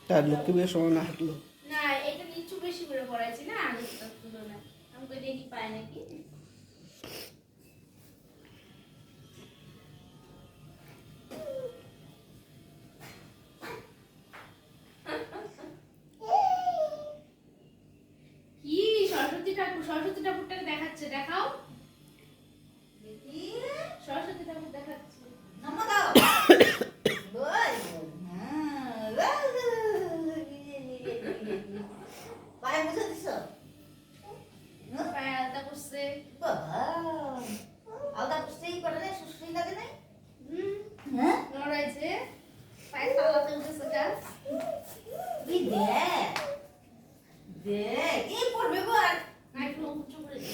তার লক্ষ্মী বেশ সময় না হাঁটলো। না এটা নিচু বেশি করে পড়াইছি না আগে তুলনায়। আমি কই দেখি পায় নাকি। কি সরস্বতী ঠাকুরটাকে দেখাচ্ছে, দেখাও দেখি। সরস্বতী ঠাকুর দেখাচ্ছে, নামা দাও। পায়ে মুছে দিছো? পায়ে আলতা করছে। বাবা আলতা করছে এই করে না, সুশ্রী লাগে নাই? হ্যাঁ নড়াইছে, পায়ে তালাতে উঠেছে গাছ। দেখ দেখ এই পড়বে গো। আর একটু উঁচু করে দে।